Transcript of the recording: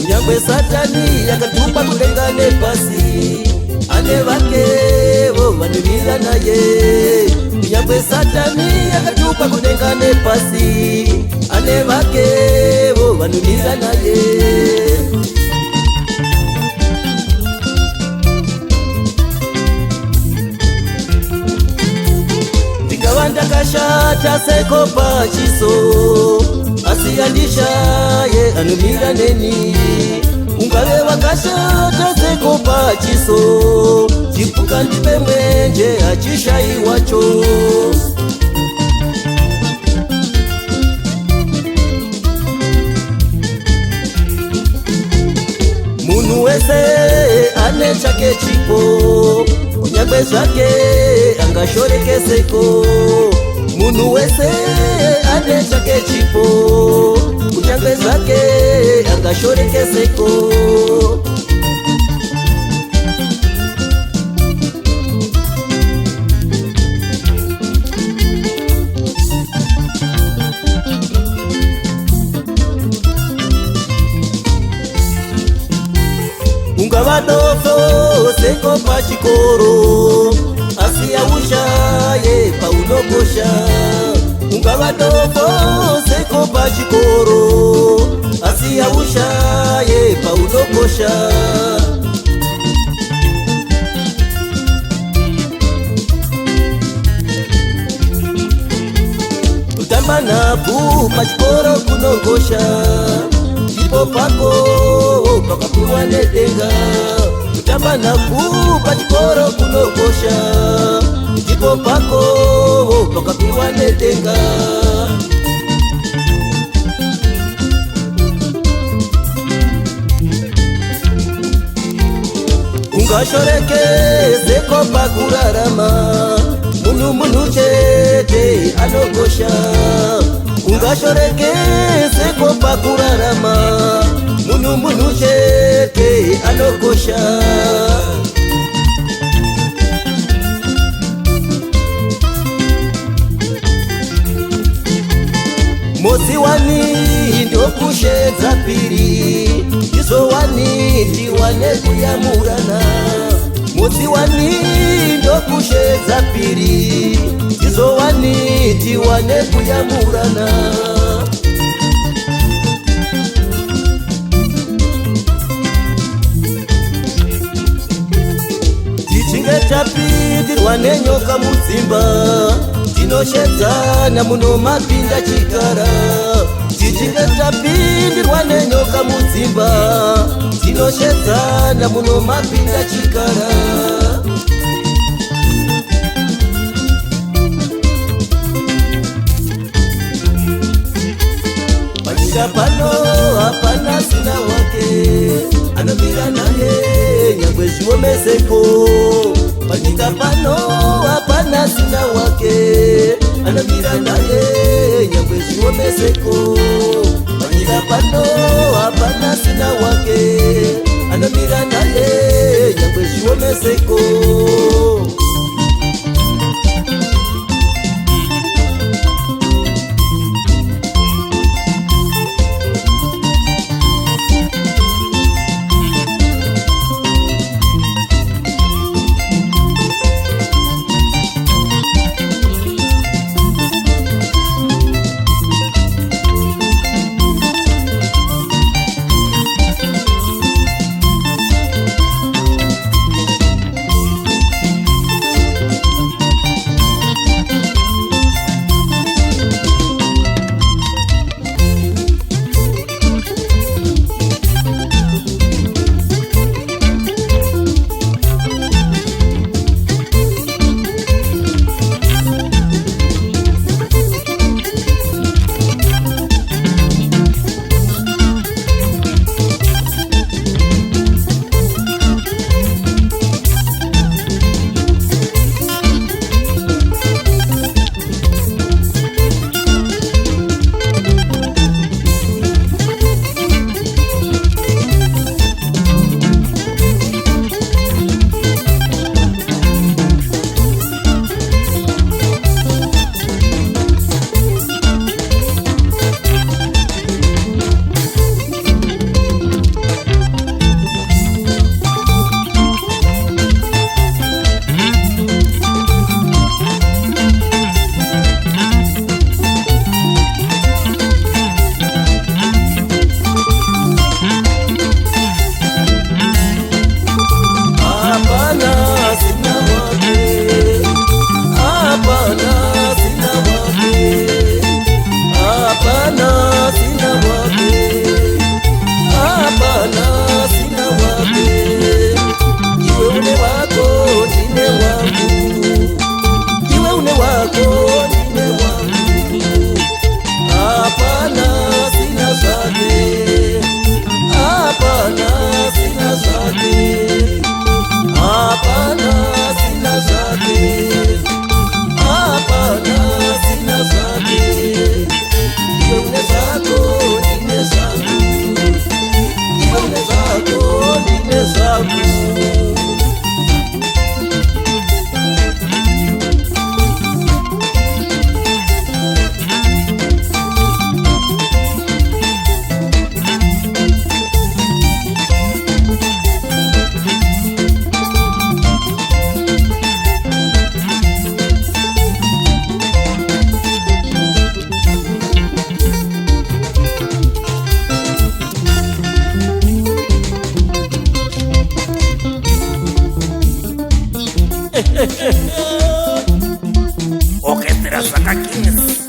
Nyangwe satani yakatupa kulengane pasi, ane vakevo vanulila naye. Nyangwe satani yakatupa kulengane pasi, ane vakevo vanulila naye. Ndikawanda kashata seko pachiso, asiyandishaye anumira neni. Ungave wakashata seko pachiso, chipuka ndipe mwenje achishayi wacho. Munu wese ane chake chipo, kunyangwe zvake angashoreke seko. Munu wese ane chake chipo, kunyangwe zvake angashoreke seko. Ungava dofo seko pachikoro, asiyawushaye paunokosha. Ungava dofo seko pachikoro, asiyawushaye paunokosha. Kutamba nabu pachikoro kunokosha, ndipo pako pakapuwa nedenga. Kutamba nabu pachikoro kunokosha, ndipo pako pakapuwa nedenga. Ungashoreke seko pakurarama, munu chete anokosha. Ungashoreke seko pakurarama, munu chete anokosha. Mozi wani ndokushedza piri, izo wani ndiwane kuyamurana. Mozi wani ndokushedza piri, izo wani ndiwane kuyamurana. Tichinge tapindirwa nenyoka mudzimba, tinoshedzana muno mapinda chikara. Tichinge tapindirwa nenyoka mudzimba, tinoshedzana muno mapinda chikara. Panyika pano hapana sina wake, anamira naye nyangwe zviomeseko. Panyika pano hapana sina wake, anamira naye nyangwe zviomeseko. Panyika pano hapana sina wake, anamira naye nyangwe zviomeseko. Masaka Kings.